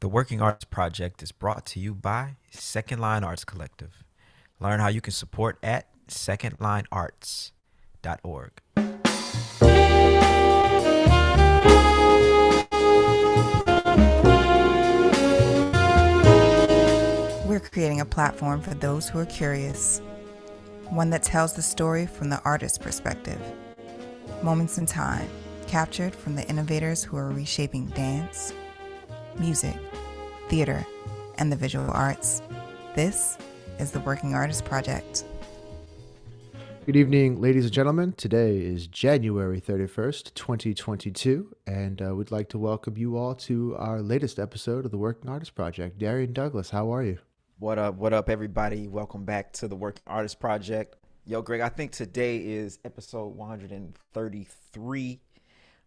The Working Arts Project is brought to you by Second Line Arts Collective. Learn how you can support at secondlinearts.org. We're creating a platform for those who are curious, one that tells the story from the artist's perspective. Moments in time, captured from the innovators who are reshaping dance, music, theater, and the visual arts. This is the Working Artist Project. Good evening, ladies and gentlemen. Today is January 31st, 2022, and we'd like to welcome you all to our latest episode of the Working Artist Project. Darrian Douglas, how are you? What up, everybody? Welcome back to the Working Artist Project. Yo, Greg, I think today is episode 133,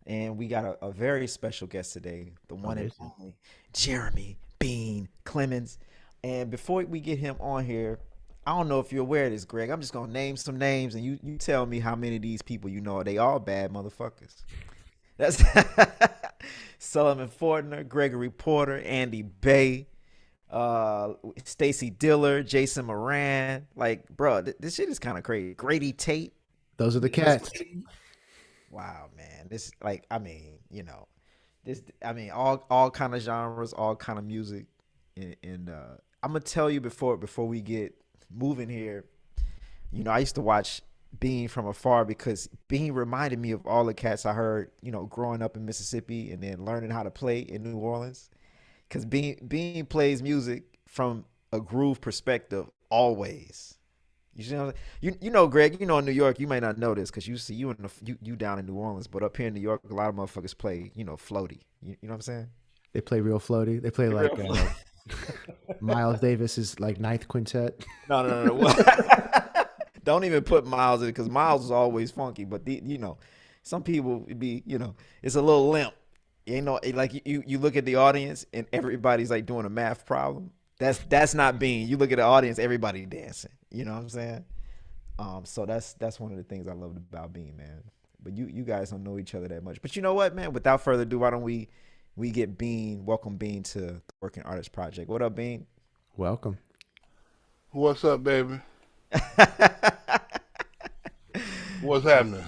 and we got a very special guest today, the one and only Jeremy Bean Clemons. And before we get him on here, I don't know if you're aware of this, Greg. I'm just going to name some names, and you tell me how many of these people you know. They all bad motherfuckers. That's Sullivan Fortner, Gregory Porter, Andy Bay, Stacy Diller, Jason Moran. Like, bro, this shit is kind of crazy. Grady Tate. Those are the cats. Wow, man. This, like, I mean, you know, this, I mean, all kind of genres, all kind of music. And I'm gonna tell you before we get moving here, you know, I used to watch Bean from afar because Bean reminded me of all the cats I heard, you know, growing up in Mississippi and then learning how to play in New Orleans. Because Bean plays music from a groove perspective always. You know, you know, Greg. You know, in New York, you may not know this because you down in New Orleans, but up here in New York, a lot of motherfuckers play, you know, floaty. You know what I'm saying? They play real floaty. They play like Miles Davis is like ninth quintet. No. Don't even put Miles in it because Miles is always funky. But you know, some people would be, you know, it's a little limp. You know, like you look at the audience and everybody's like doing a math problem. That's not Bean. You look at the audience, everybody dancing. You know what I'm saying? So that's one of the things I loved about Bean, man. But you guys don't know each other that much. But you know what, man? Without further ado, why don't we get Bean, welcome Bean to the Working Artist Project. What up, Bean? Welcome. What's up, baby? What's happening?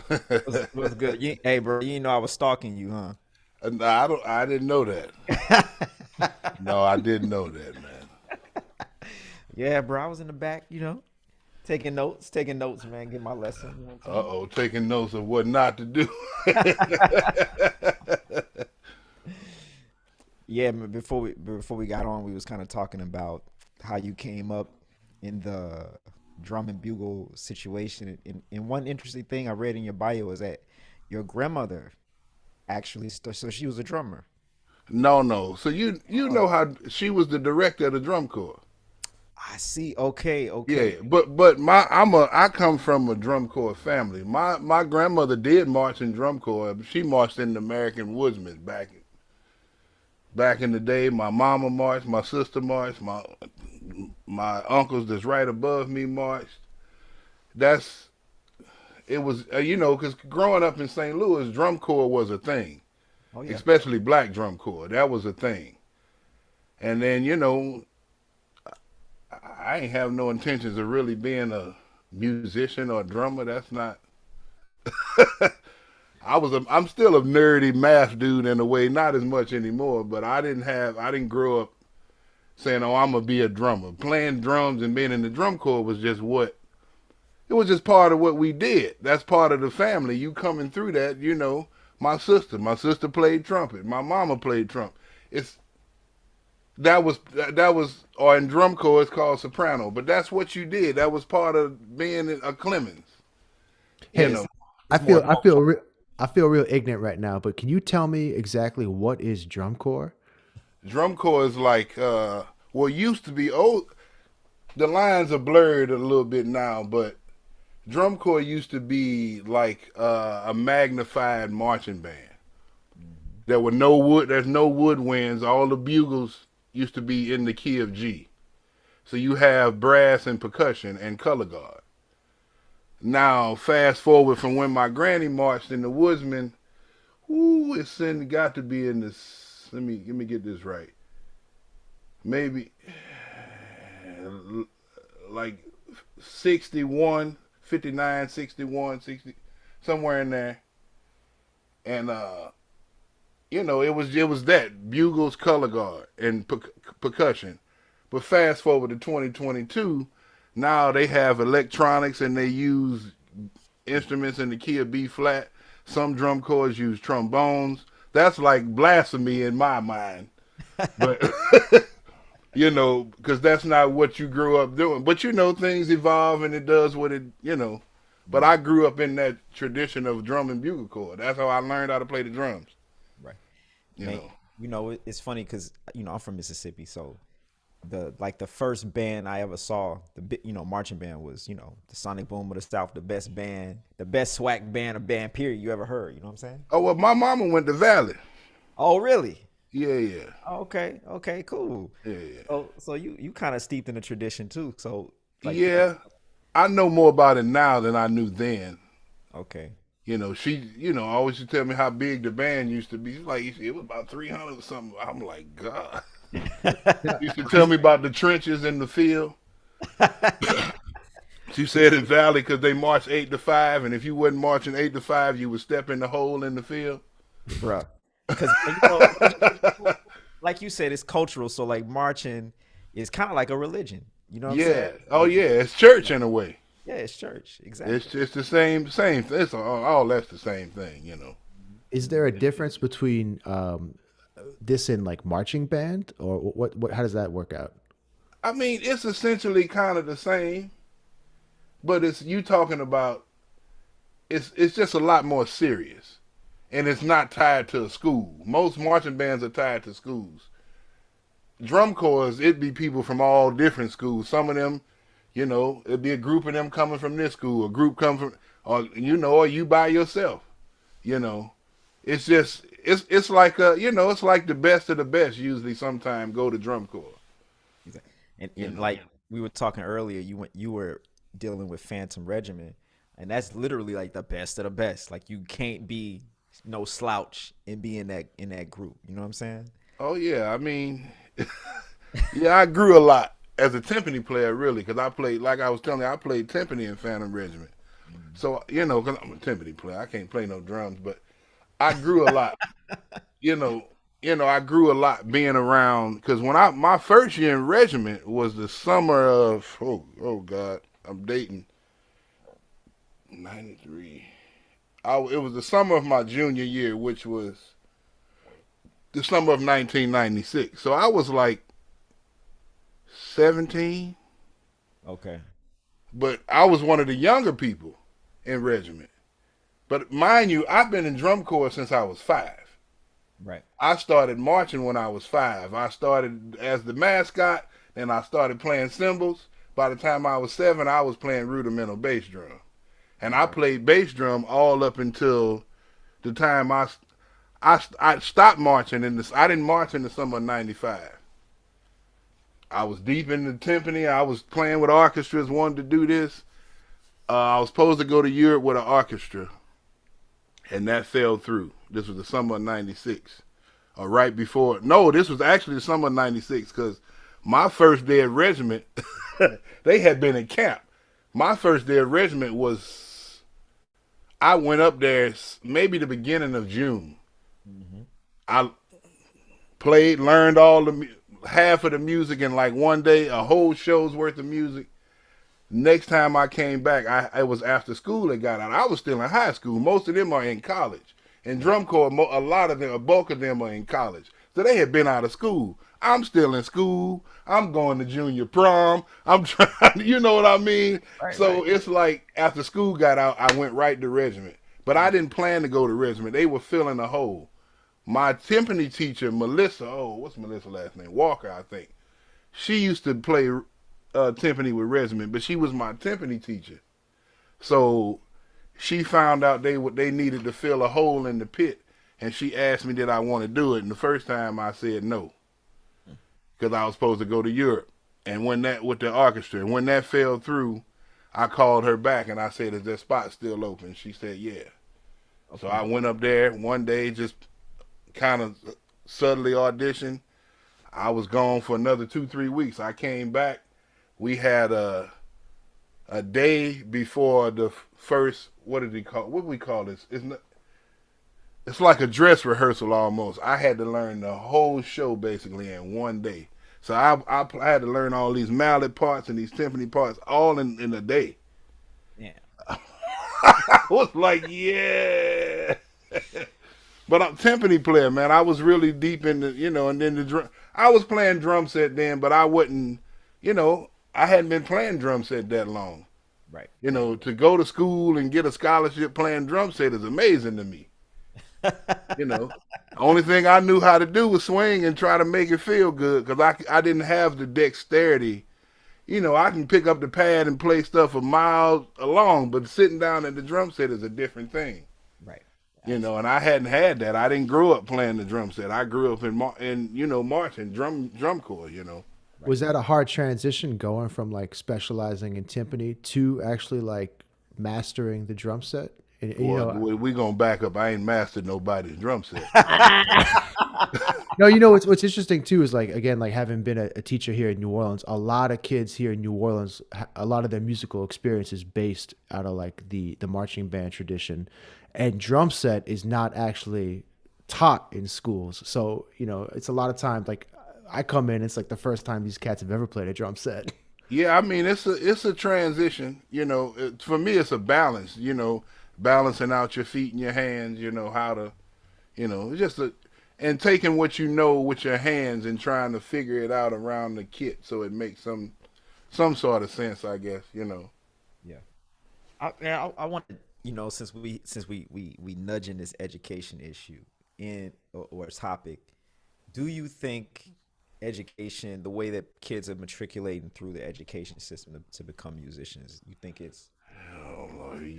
What's good? Hey, bro, you know I was stalking you, huh? I didn't know that. No, I didn't know that, man. Yeah, bro, I was in the back, you know, taking notes, man, get my lesson. You know Uh-oh, taking notes of what not to do. Yeah, before we got on, we was kind of talking about how you came up in the drum and bugle situation. And one interesting thing I read in your bio is that your grandmother actually, so she was a drummer. No. So you know how she was the director of the drum corps. I see. Okay. Yeah, but I come from a drum corps family. My grandmother did march in drum corps. She marched in the American Woodsmen back in the day. My mama marched, my sister marched, my uncles that's right above me marched. It was you know, because growing up in St. Louis, drum corps was a thing, Oh yeah. especially black drum corps. That was a thing. And then you know, I ain't have no intentions of really being a musician or a drummer. That's not. I'm still a nerdy math dude in a way, not as much anymore. But I didn't grow up saying, "Oh, I'm gonna be a drummer." Playing drums and being in the drum corps was just it was just part of what we did. That's part of the family. You coming through that, you know. My sister played trumpet. My mama played trumpet. That was, or in drum corps it's called soprano. But that's what you did. That was part of being a Clemons. Hey, You know, I feel real ignorant right now, but can you tell me exactly what is drum corps? drum corps is like used to be old. The lines are blurred a little bit now, but drum corps used to be like a magnified marching band. There were no wood. There's no woodwinds. All the bugles used to be in the key of G. So you have brass and percussion and color guard. Now, fast forward from when my granny marched in the Woodsman. Ooh, got to be in this. Let me get this right. maybe like 61, 59, 61, 60, somewhere in there. And it was that bugles, color guard, and percussion. But fast forward to 2022, now they have electronics and they use instruments in the key of B flat. Some drum corps use trombones. That's like blasphemy in my mind. But because that's not what you grew up doing. But things evolve and it does what it. But I grew up in that tradition of drum and bugle corps. That's how I learned how to play the drums. Right. You Man, know. it's funny because I'm from Mississippi, so the first band I ever saw, marching band was the Sonic Boom of the South, the best band, the best swag band, period you ever heard. You know what I'm saying? Oh well, my mama went to Valley. Oh really? Yeah. Oh, okay, cool. Yeah. So you kind of steeped in the tradition too. So yeah, I know more about it now than I knew then. Okay. She always used to tell me how big the band used to be. She's like, it was about 300 or something. I'm like, God. Used to tell me about the trenches in the field. She said in Valley because they marched 8 to 5, and if you wasn't marching 8 to 5, you would step in the hole in the field. Bruh. Because like you said, it's cultural. So like marching is kind of like a religion. You know what I'm saying? Oh yeah, it's church in a way. Yeah, it's church. Exactly. It's the same. It's all that's the same thing. Is there a difference between this and like marching band, or what? How does that work out? I mean, it's essentially kind of the same, but you talking about it's just a lot more serious, and it's not tied to a school. Most marching bands are tied to schools. Drum corps, it'd be people from all different schools. Some of them, it'd be a group of them coming from this school, a group come from, or you by yourself. It's just it's like it's like the best of the best. Usually, sometime go to drum corps. And like we were talking earlier, you were dealing with Phantom Regiment, and that's literally like the best of the best. Like you can't be no slouch and be in that group. You know what I'm saying? Oh yeah, I mean, yeah, I grew a lot as a timpani player, really, because I played, like I was telling you, I played timpani in Phantom Regiment. So because I'm a timpani player, I can't play no drums, but I grew a lot. I grew a lot being around, because when my first year in regiment was the summer of oh God, I'm dating 93. It was the summer of my junior year, which was the summer of 1996. So I was like 17. Okay. But I was one of the younger people in regiment. But mind you, I've been in drum corps since I was 5. Right. I started marching when I was 5. I started as the mascot, and I started playing cymbals. By the time I was 7, I was playing rudimental bass drum. And I played bass drum all up until the time I stopped marching I didn't march in the summer of 95. I was deep in the timpani. I was playing with orchestras, wanted to do this. I was supposed to go to Europe with an orchestra, and that fell through. This was the summer of 96. Right before, no, this was actually the summer of 96, because my first day of regiment, they had been in camp. My first day of regiment was, I went up there maybe the beginning of June. Mm-hmm. I played, learned half of the music in like one day, a whole show's worth of music. Next time I came back, it was after school they got out. I was still in high school. Most of them are in college. In drum corps, a lot of them, a bulk of them are in college. So they had been out of school. I'm still in school. I'm going to junior prom. I'm trying, you know what I mean? Right, so It's like after school got out, I went right to regiment. But I didn't plan to go to regiment. They were filling a hole. My timpani teacher, Melissa, what's Melissa's last name? Walker, I think. She used to play timpani with regiment, but she was my timpani teacher. So she found out they needed to fill a hole in the pit, and she asked me did I want to do it. And the first time I said no, because I was supposed to go to Europe, and with the orchestra, and when that fell through, I called her back and I said, "Is that spot still open?" She said, "Yeah." Okay. So I went up there one day, just kind of subtly auditioned. I was gone for another 2-3 weeks. I came back. We had a day before the first. What did he call? What do we call this? It's like a dress rehearsal almost. I had to learn the whole show basically in one day. So I had to learn all these mallet parts and these timpani parts all in a day. Yeah. I was like, yeah. But I'm timpani player, man. I was really deep in the, and then the drum. I was playing drum set then, but I wasn't, I hadn't been playing drum set that long. Right. To go to school and get a scholarship playing drum set is amazing to me. Only thing I knew how to do was swing and try to make it feel good because I didn't have the dexterity. I can pick up the pad and play stuff a mile along, but sitting down at the drum set is a different thing. Right. And I hadn't had that. I didn't grow up playing the drum set. I grew up in marching, drum corps, Right. Was that a hard transition going from like specializing in timpani to actually like mastering the drum set? We're going to back up. I ain't mastered nobody's drum set. No, what's interesting too is like, again, like having been a teacher here in New Orleans, a lot of kids here in New Orleans, a lot of their musical experience is based out of like the marching band tradition, and drum set is not actually taught in schools. So, it's a lot of times like I come in, it's like the first time these cats have ever played a drum set. Yeah. I mean, it's a transition, for me, it's a balance, balancing out your feet and your hands, how to, it's just and taking what you know with your hands and trying to figure it out around the kit so it makes some sort of sense, I guess, Yeah. I want to, since we nudging this education issue or topic, do you think education, the way that kids are matriculating through the education system to become musicians, you think it's do you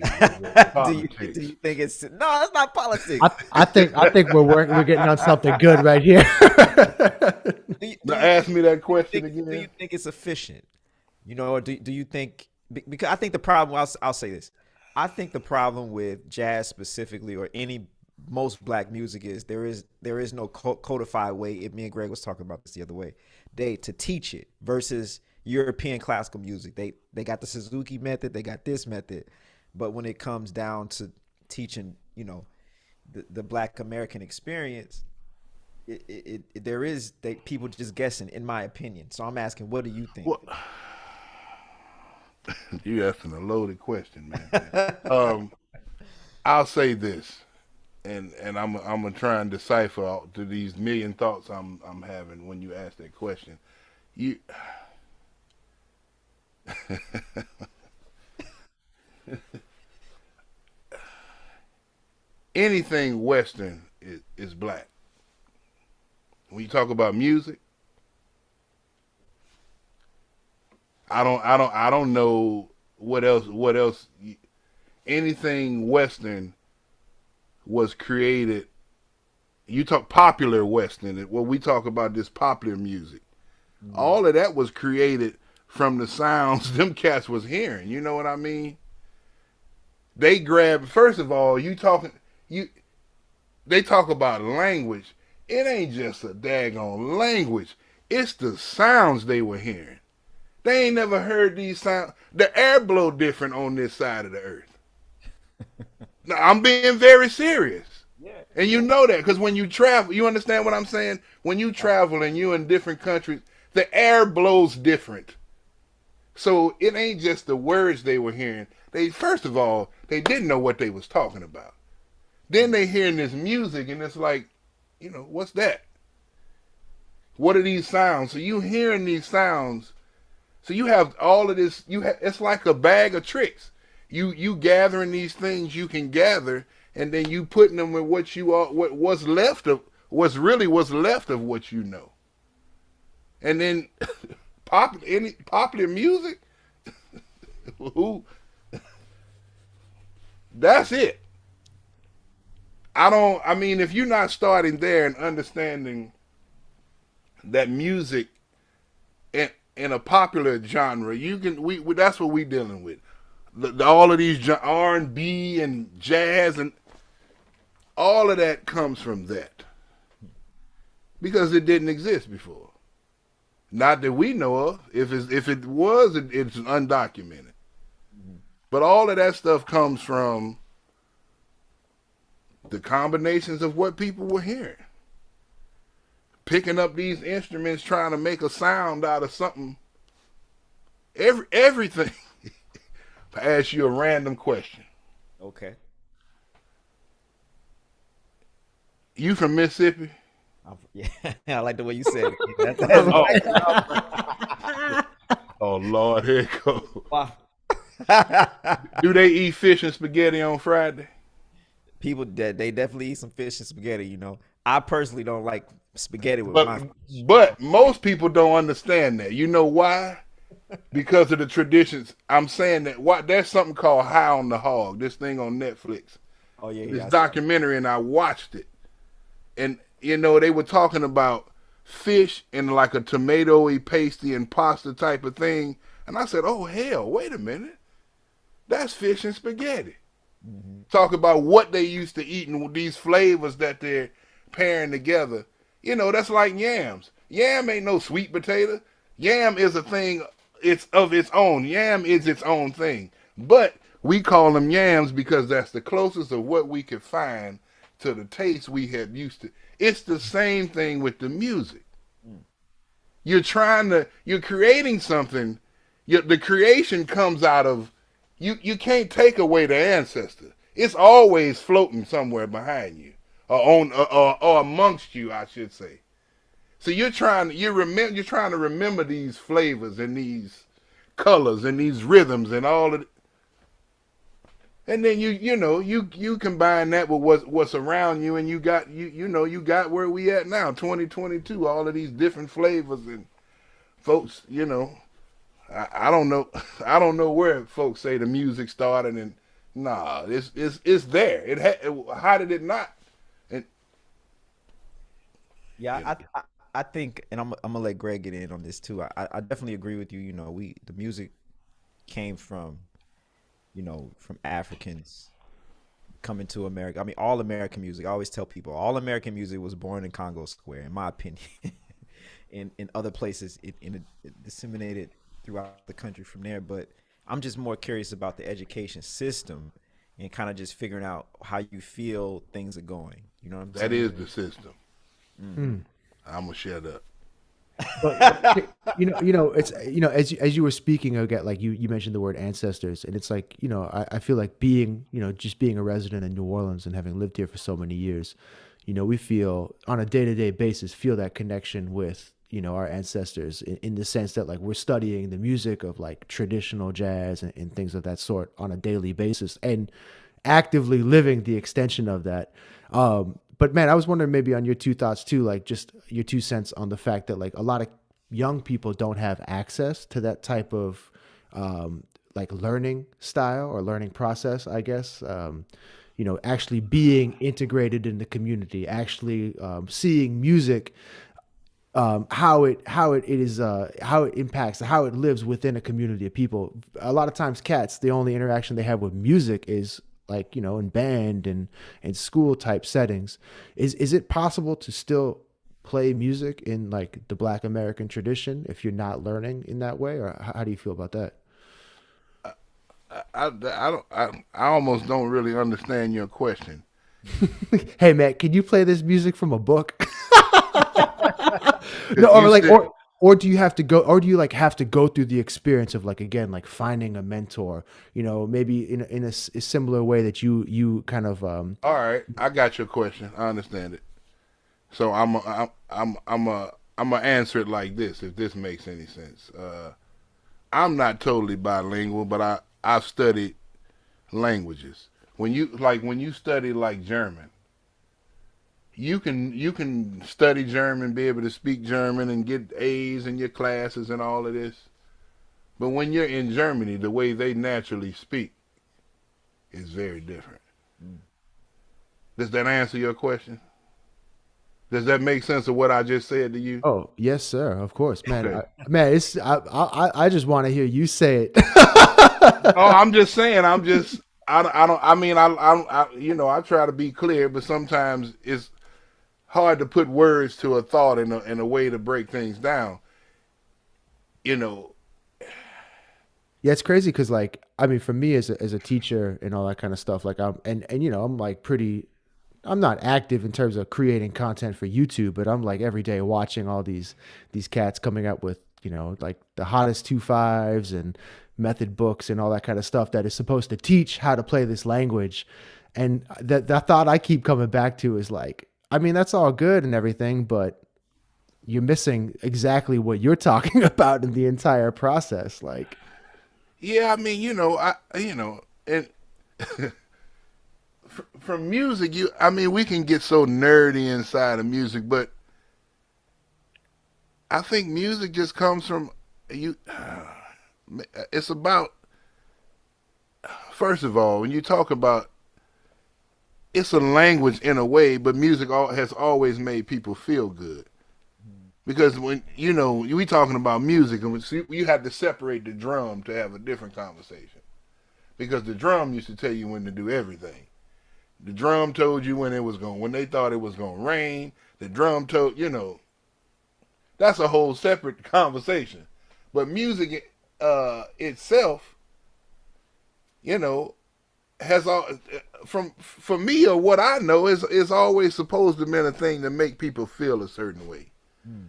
think it's no? It's not politics. I think we're getting on something good right here. Now ask me that question again. Do you think it's efficient? Or do you think? Because I think the problem. I'll say this. I think the problem with jazz specifically, or most black music, is there is no codified way. Me and Greg was talking about this the other day to teach it versus European classical music. They got the Suzuki method, they got this method, but when it comes down to teaching, the Black American experience, people just guessing, in my opinion. So I'm asking, what do you think? Well, you asking a loaded question, man. I'll say this, and I'm gonna try and decipher out to these million thoughts I'm having when you ask that question. Anything Western is black. When you talk about music, I don't know what else. Anything Western was created. You talk popular Western. What we talk about, this popular music. Mm-hmm. All of that was created from the sounds them cats was hearing. You know what I mean? They grab, first of all, they talk about language. It ain't just a daggone language. It's the sounds they were hearing. They ain't never heard these sounds. The air blow different on this side of the earth. Now, I'm being very serious. Yeah. And you know that because when you travel, you understand what I'm saying? When you travel and you're in different countries, the air blows different. So it ain't just the words they were hearing. First of all, they didn't know what they was talking about. Then they hearing this music and it's like, what's that? What are these sounds? So you hearing these sounds. So you have all of this. It's like a bag of tricks. You gathering these things you can gather, and then you putting them with what you are, what's left of what's left of what you know. And then popular music, that's it. If you're not starting there and understanding that music in a popular genre, that's what we dealing with. All of these R&B and jazz and all of that comes from that because it didn't exist before. Not that we know of. If it was, it's undocumented. But all of that stuff comes from the combinations of what people were hearing. Picking up these instruments, trying to make a sound out of something. Everything. I ask you a random question. Okay. You from Mississippi? Yeah, I like the way you said it. That's Oh Lord, here it goes. wow. Do they eat fish and spaghetti on Friday? People that they definitely eat some fish and spaghetti. You know, I personally don't like spaghetti with But my fish. but most people don't understand that. You know why? Because of the traditions. I'm saying that there's something called High on the Hog. This thing on Netflix. Oh yeah, This yeah. documentary, and I watched it. And they were talking about fish in like a tomatoey pasty and pasta type of thing. And I said, oh hell, wait a minute. That's fish and spaghetti. Mm-hmm. Talk about what they used to eat and these flavors that they're pairing together. That's like yams. Yam ain't no sweet potato. Yam is a thing, it's of its own. Yam is its own thing. But we call them yams because that's the closest of what we could find to the taste we have used to. It's the same thing with the music. You're creating something. The creation comes out of, you can't take away the ancestor. It's always floating somewhere behind you, or amongst you, I should say. So you're trying to remember these flavors and these colors and these rhythms and all of it. And then you combine that with what's around you, and you got where we at now, 2022. All of these different flavors, and folks, I don't know, I don't know where folks say the music started, and nah, it's there. How did it not? And Yeah, I think, and I'm gonna let Greg get in on this too. I definitely agree with you. The music came from Africans coming to America. I mean, all American music. I always tell people, all American music was born in Congo Square, in my opinion. In other places, it disseminated throughout the country from there. But I'm just more curious about the education system and kind of just figuring out how you feel things are going. You know what I'm saying? that is the system. I'm gonna shut up. But it's as you were speaking again, like you mentioned the word ancestors, and it's like I feel like being just being a resident in New Orleans and having lived here for so many years, we feel on a day-to-day basis feel that connection with our ancestors in the sense that like we're studying the music of like traditional jazz and things of that sort on a daily basis and actively living the extension of that. But man, I was wondering maybe on your two thoughts too, like just your 2 cents on the fact that like a lot of young people don't have access to that type of like learning style or learning process, I guess. Actually being integrated in the community, actually seeing music, how it impacts, how it lives within a community of people. A lot of times, cats, the only interaction they have with music is like in band and school type settings. Is it possible to still play music in like the Black American tradition if you're not learning in that way, or how do you feel about that? I almost don't really understand your question. Hey Matt, can you play this music from a book? No, You or like said- or do you have to go, or do you like have to go through the experience of like again like finding a mentor, maybe in a similar way that you kind of All right, I got your question. I understand it. So I'm gonna answer it like this, if this makes any sense. I'm not totally bilingual, but I've studied languages. When you study like German, you can study German, be able to speak German, and get A's in your classes and all of this. But when you're in Germany, the way they naturally speak is very different. Does that answer your question? Does that make sense of what I just said to you? Oh yes sir, of course, man. Okay. It's I just want to hear you say it. Oh, I'm just saying. I don't. I mean, I try to be clear, but sometimes it's hard to put words to a thought in a way to break things down. you know, Yeah, it's crazy because, like, I mean, for me as a teacher and all that kind of stuff, like, and you know, I'm like pretty. I'm not active in terms of creating content for YouTube, but I'm like every day watching all these cats coming up with, you know, like the hottest 2.5s and method books and all that kind of stuff that is supposed to teach how to play this language. And that thought I keep coming back to is like, I mean, that's all good and everything, but you're missing exactly what you're talking about in the entire process. Like, yeah, I mean, and from music, I mean, we can get so nerdy inside of music, but I think music just comes from you. It's about, first of all, when you talk about, it's a language in a way, but music has always made people feel good. Because when, we talking about music, and you had to separate the drum to have a different conversation. Because the drum used to tell you when to do everything. The drum told you when they thought it was going to rain. The drum told, that's a whole separate conversation. But music itself, has all, for me, or what I know, is always supposed to be a thing to make people feel a certain way. Mm.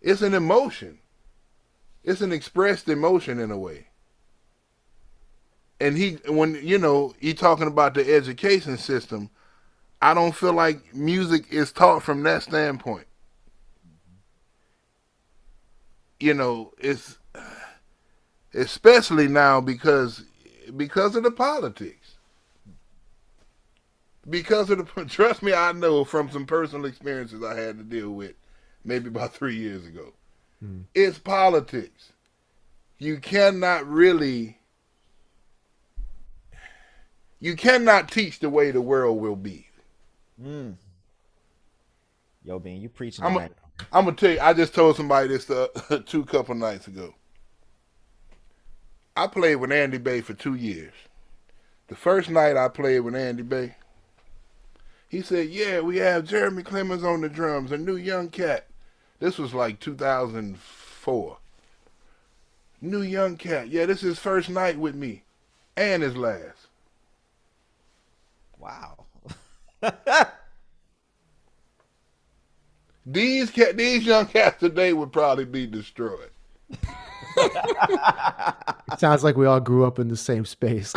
It's an emotion. It's an expressed emotion in a way. And when he talking about the education system, I don't feel like music is taught from that standpoint. It's especially now because of the politics. Trust me, I know from some personal experiences I had to deal with maybe about 3 years ago. It's politics. You cannot teach the way the world will be. Yo, Bean, you preaching I'm tonight. gonna tell you, I just told somebody this 2 couple nights ago. I played with Andy Bay for 2 years. The first night I played with Andy Bay, he said, yeah, we have Jeremy Clemons on the drums, a new young cat. This was like 2004. New young cat. Yeah, this is his first night with me. And his last. Wow. These young cats today would probably be destroyed. It sounds like we all grew up in the same space.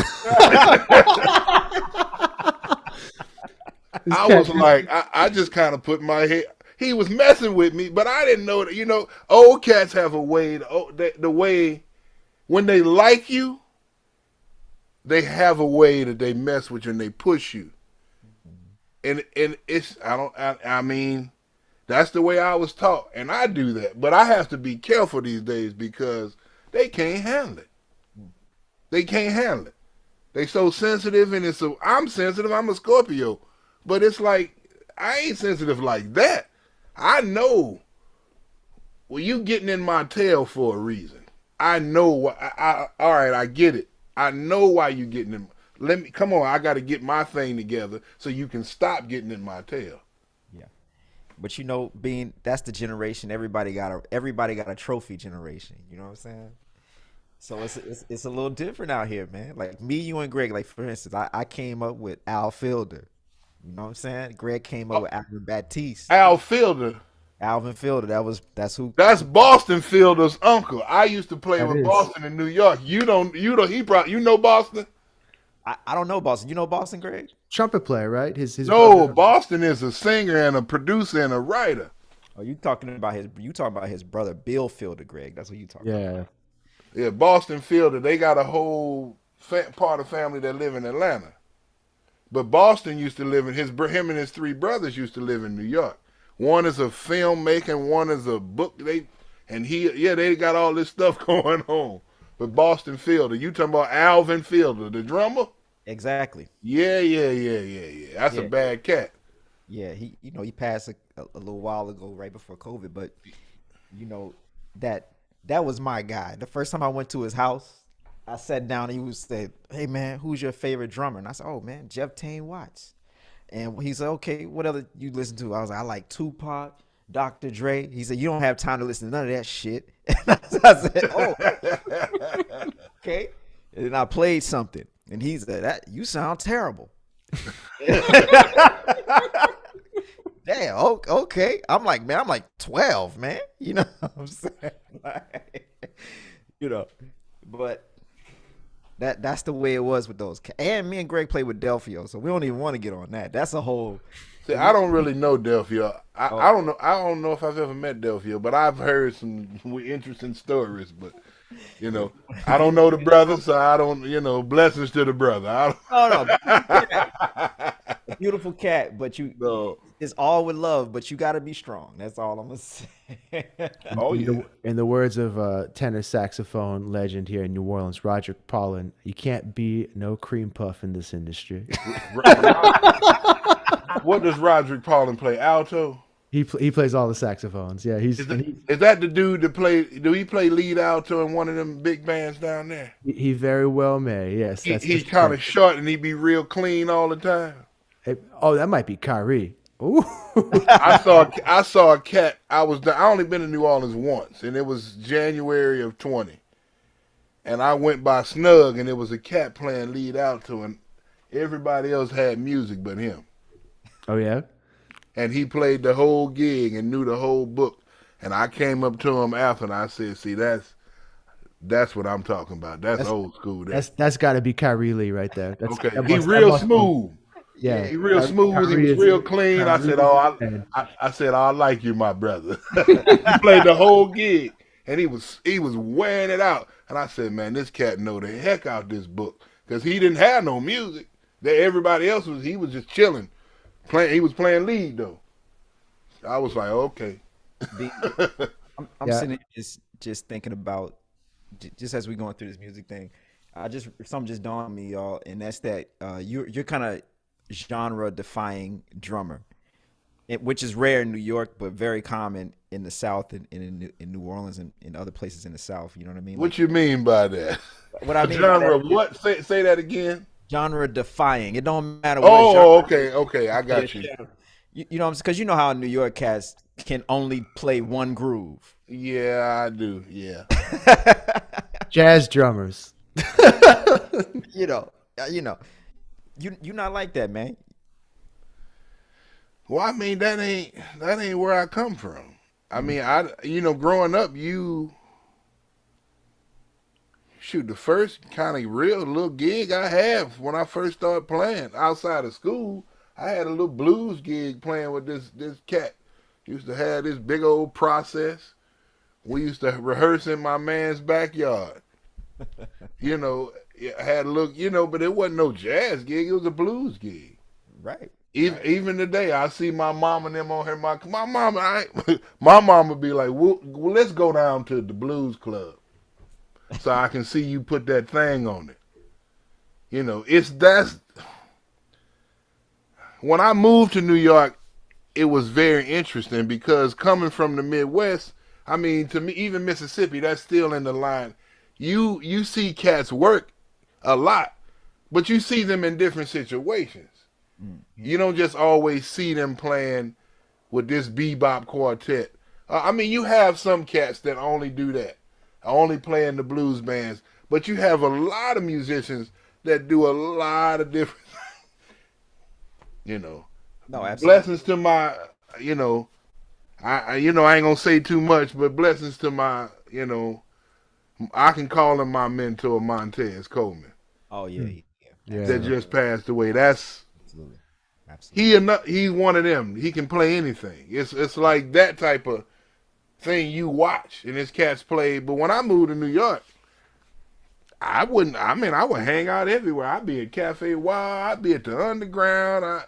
I was like, I just kind of put my head. He was messing with me, but I didn't know that. Old cats have a way. The way when they like you, they have a way that they mess with you and they push you. And it's I mean, that's the way I was taught, and I do that. But I have to be careful these days because they can't handle it. They can't handle it. They so sensitive, and I'm sensitive. I'm a Scorpio, but it's like I ain't sensitive like that. I know. Well, you getting in my tail for a reason. I know what. All right, I get it. I know why you getting in. Come on. I got to get my thing together so you can stop getting in my tail. Yeah, but Bean, that's the generation. Everybody got a trophy generation. You know what I'm saying? So it's a little different out here, man. Like me, you, and Greg. Like for instance, I came up with Al Fielder. You know what I'm saying? Greg came up with Alvin Baptiste. Al Fielder. Alvin Fielder. That's who. That's Boston Fielder's uncle. I used to play with Boston in New York. You know Boston? I don't know Boston. You know Boston, Greg? Trumpet player, right? No, brother. Boston is a singer and a producer and a writer. Oh, you talking about his brother Bill Fielder, Greg? That's what you talking about. Yeah, Boston Fielder. They got a whole part of family that live in Atlanta. But Boston used to live him and his 3 brothers used to live in New York. One is a filmmaker, and one is a book. They got all this stuff going on. But Boston Fielder, you talking about Alvin Fielder, the drummer? Exactly. Yeah. That's a bad cat. Yeah, he passed a little while ago, right before COVID. But that was my guy. The first time I went to his house, I sat down and he said, "Hey man, who's your favorite drummer?" And I said, "Oh man, Jeff Tain Watts." And he said, "Okay, what other you listen to?" I was like, "I like Tupac, Dr. Dre. He said, you don't have time to listen to none of that shit. And I said, oh, okay. And then I played something, and he said, that you sound terrible. Damn, okay. I'm like, man, I'm like 12, man. You know what I'm saying? Like, you know, but that's the way it was with those. And me and Greg played with Delphio, so we don't even want to get on that. That's a whole. See, I don't really know Delphio. I don't know. I don't know if I've ever met Delphio, but I've heard some interesting stories. But you know, I don't know the brother, so I don't. You know, blessings to the brother. A beautiful cat, but you. No. It's all with love, but you got to be strong. That's all I'm gonna say. Oh yeah. In the words of tenor saxophone legend here in New Orleans, Paulin, you can't be no cream puff in this industry. What does Roderick Paulin play? Alto? He plays all the saxophones. Yeah, Is that the dude that play? Do he play lead alto in one of them big bands down there? He very well may. Yes, He's kind of short and he be real clean all the time. That might be Kyrie. Ooh. I saw a cat. I only been to New Orleans once, and it was January of 20. And I went by Snug, and it was a cat playing lead alto, and everybody else had music but him. Oh yeah. And he played the whole gig and knew the whole book. And I came up to him after, and I said, "See, that's what I'm talking about. That's old school. That's got to be Kyrie Lee right there. Okay, he's real smooth. Yeah, he real smooth. He was real clean. I said, I said, I like you, my brother. He played the whole gig, and he was wearing it out. And I said, man, this cat know the heck out this book because he didn't have no music. That everybody else he was just chilling, playing. He was playing lead though. I was like, okay. I'm sitting here just thinking about just as we're going through this music thing. Something just dawned on me, y'all, and that's that you're kind of genre defying drummer, which is rare in New York, but very common in the South and in New Orleans and in other places in the South. You know what I mean? What you mean by that? What I mean genre? By that, what? Say that again. Genre defying. It don't matter what. Oh, okay. I got you. You know what I'm saying? Because you know how New York cats can only play one groove. Yeah, I do. Yeah. Jazz drummers. You're not like that, man. Well, I mean that ain't where I come from. I mean, growing up, the first kind of real little gig I had when I first started playing outside of school, I had a little blues gig playing with this cat. Used to have this big old process. We used to rehearse in my man's backyard. I had a look, but it wasn't no jazz gig. It was a blues gig. Right. Even today, I see my mom and them on here. My mama be like, well, let's go down to the blues club so I can see you put that thing on it. When I moved to New York, it was very interesting because coming from the Midwest, I mean, to me, even Mississippi, that's still in the line. You see cats work a lot, but you see them in different situations. Mm-hmm. You don't just always see them playing with this bebop quartet. I mean, you have some cats that only do that, only play in the blues bands, but you have a lot of musicians that do a lot of different No, absolutely. Blessings to my, I ain't gonna say too much, but blessings to my, I can call him my mentor, Montez Coleman. Oh yeah. That just passed away. That's absolutely. He's one of them. He can play anything. It's like that type of thing you watch, and his cats play. But when I moved to New York, I would hang out everywhere. I'd be at Cafe Wild. I'd be at the Underground.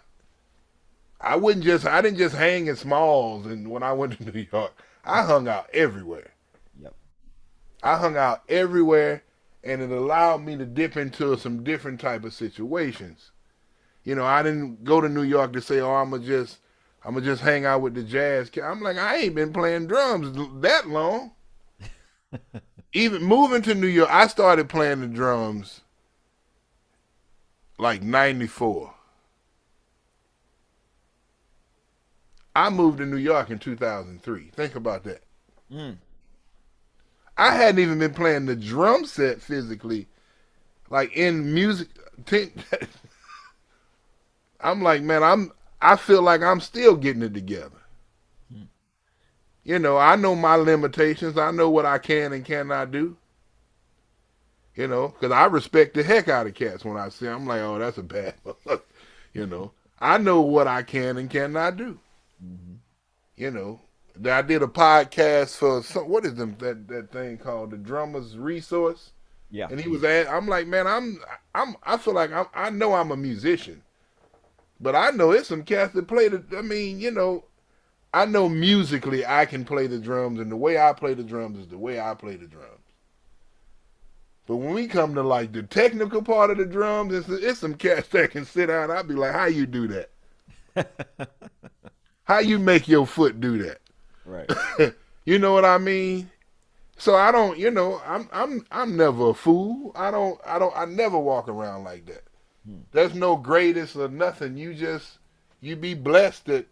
I didn't just hang in Smalls. And when I went to New York, I hung out everywhere. Yep. I hung out everywhere, and it allowed me to dip into some different type of situations. I didn't go to New York to say, oh, I'm gonna just hang out with the jazz. I'm like, I ain't been playing drums that long. Even moving to New York, I started playing the drums like 94. I moved to New York in 2003. Think about that. Mm. I hadn't even been playing the drum set physically, like in music. I'm like, man, I feel like I'm still getting it together. You know, I know my limitations. I know what I can and cannot do. You know, because I respect the heck out of cats when I see 'em. I'm like, oh, that's a bad one. You know, I know what I can and cannot do. Mm-hmm. You know, I did a podcast for what is that thing called the Drummers Resource, Yeah. and he was I'm like, man, I feel like I know I'm a musician, but I know it's some cats that play the. I mean, you know, I know musically I can play the drums, and the way I play the drums is the way I play the drums. But when we come to like the technical part of the drums, it's some cats that can sit down. I'll be like, how you do that? How you make your foot do that? Right. You know what I mean? So I don't, you know, I'm never a fool. I never walk around like that. There's no greatest or nothing. You be blessed that,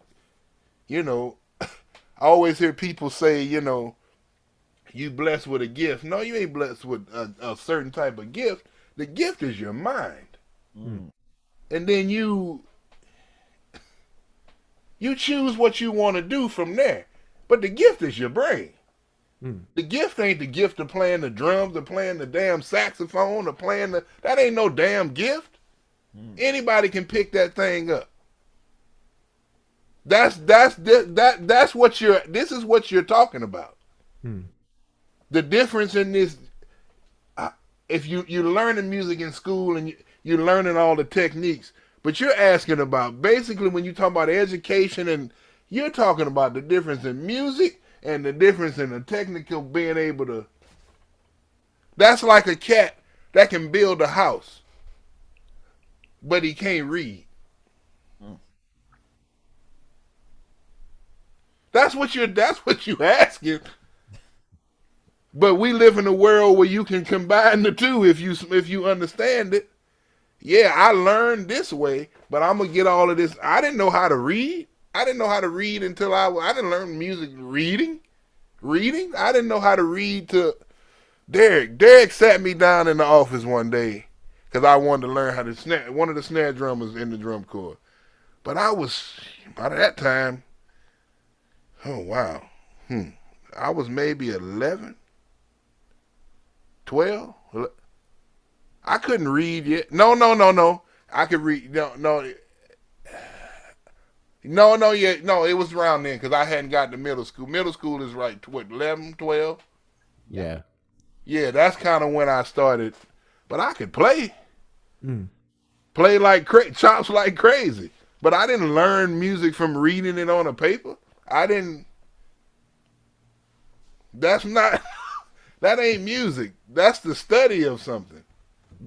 you know, I always hear people say, you know, you blessed with a gift. No, you ain't blessed with a certain type of gift. The gift is your mind. Mm. And then you choose what you want to do from there. But the gift is your brain. Mm. The gift ain't the gift of playing the drums or playing the damn saxophone or playing that ain't no damn gift. Anybody can pick that thing up. That's what this is what you're talking about. Mm. The difference in this, if you're learning music in school and you're learning all the techniques, but you're asking about basically when you talk about education, and you're talking about the difference in music and the difference in the technical being able to. That's like a cat that can build a house, but he can't read. That's what you asking. But we live in a world where you can combine the two if you understand it. Yeah, I learned this way, but I'm gonna get all of this. I didn't know how to read. I didn't know how to read until I didn't learn music reading. I didn't know how to read to Derek. Derek sat me down in the office one day because I wanted to learn how to snare. One of the snare drummers in the drum corps, but I was by that time. Oh wow, I was maybe 11, 12. I couldn't read yet. No. I could read. No. Yeah, no. It was around then because I hadn't got to middle school. Middle school is right, what, 11, 12? Yeah. Yeah, that's kind of when I started. But I could play. Mm. Play like chops like crazy. But I didn't learn music from reading it on a paper. I didn't. That's not. That ain't music. That's the study of something.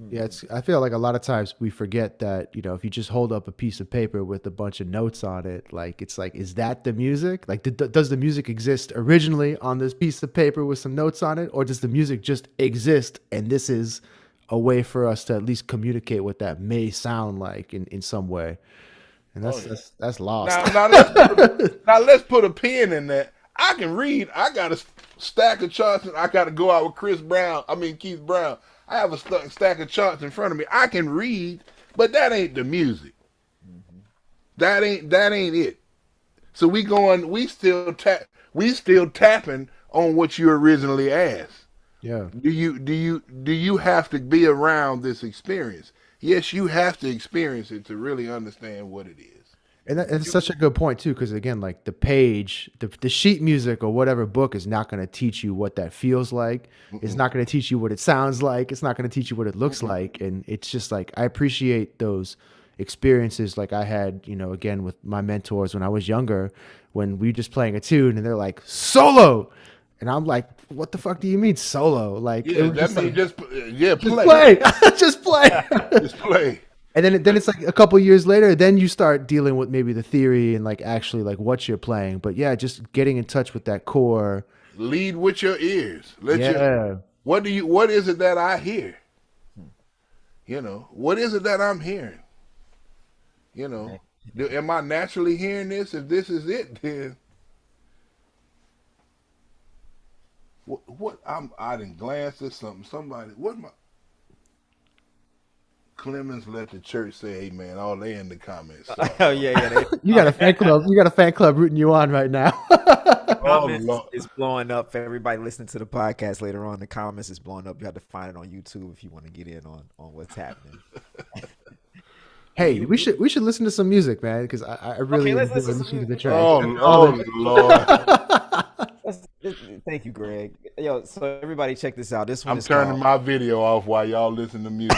Yeah, I feel like a lot of times we forget that, you know, if you just hold up a piece of paper with a bunch of notes on it, like, it's like, is that the music? Like, does the music exist originally on this piece of paper with some notes on it? Or does the music just exist and this is a way for us to at least communicate what that may sound like in some way? And that's lost. Now let's put a pin in that. I can read. I got a stack of charts and I got to go out with Keith Brown. I have a stack of charts in front of me. I can read, but that ain't the music. Mm-hmm. That ain't it. So we still tapping on what you originally asked. Yeah. Do you have to be around this experience? Yes, you have to experience it to really understand what it is. And it's such a good point too, because again, like the page, the sheet music or whatever book is not going to teach you what that feels like. Mm-mm. It's not going to teach you what it sounds like. It's not going to teach you what it looks like. And it's just like, I appreciate those experiences like I had, you know, again with my mentors when I was younger, when we were just playing a tune and they're like, solo. And I'm like, what the fuck do you mean solo? Like, yeah, that means like, just play. Just play. Just play. And then it's like a couple years later, then you start dealing with maybe the theory and like actually like what you're playing. But yeah, just getting in touch with that core. Lead with your ears. What is it that I hear? You know, what is it that I'm hearing? You know, Am I naturally hearing this? If this is it, then what? I didn't glance at something. Somebody, what my Clemens let the church say, "Hey man, all they in the comments." Oh yeah, yeah. You got a fan club. You got a fan club rooting you on right now. The Oh comments Lord. is blowing up for everybody listening to the podcast later on. The comments is blowing up. You have to find it on YouTube if you want to get in on what's happening. Hey, we should listen to some music, man, because I really Okay, let's enjoy listen to some listening to the music. track. Oh Lord. Thank you, Greg. Yo, so everybody check this out. This one I'm is turning called. my video off while y'all listen to music.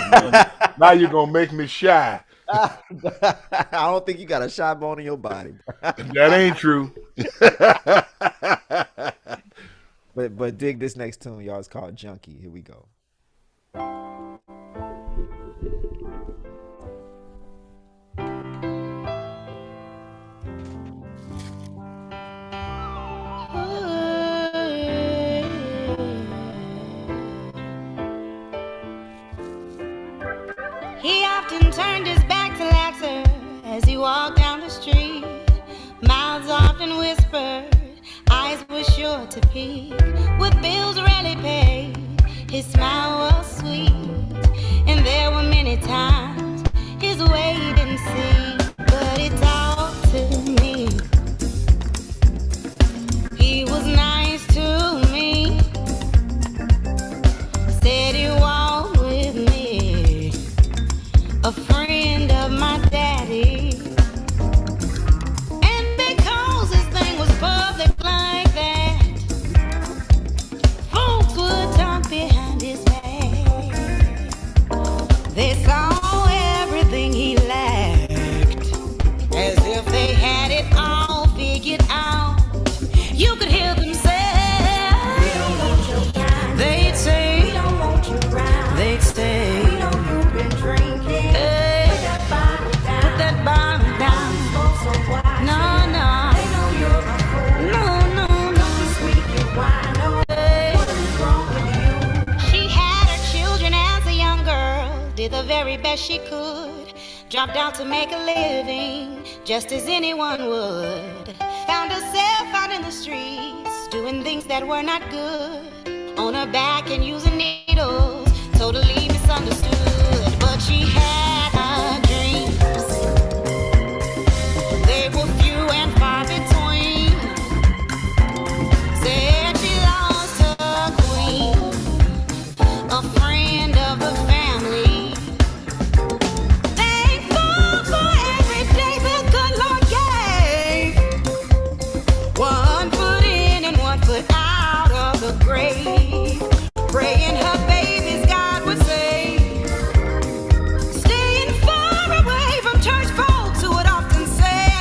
Now you're gonna make me shy. I don't think you got a shy bone in your body, bro. That ain't true. But dig this next tune, y'all. It's called Junkie. Here we go. He often turned his back to laughter as he walked down the street. Mouths often whispered, eyes were sure to peek. With bills rarely paid, his smile was sweet. And there were many times his way didn't see, but he talked to me. He was nice to me. Said he walked with me, a friend of my daddy. And because his thing was public like that, folks would talk behind his back. They saw everything he lacked, as if they had it all figured out. You could hear them say, "We don't want your kind." They'd say, "We don't want you round." They'd say, "We know you've been drinking." Hey, put that bottle down. Put that bottle down. So why? No, no. They know you're a fool. No, no, no. You sweet and wine. No. Hey, what is wrong with you? She had her children as a young girl, did the very best she could. Dropped out to make a living, just as anyone would. Found herself out in the streets, doing things that were not good. On her back and using needles, totally misunderstood. But she had her dreams. They were few and far between. Said she lost her queen, a friend of the family. Thankful for every day the good Lord gave. One foot in and one foot out of the grave. Praying her babies God would save. Staying far away from church folks who would often say,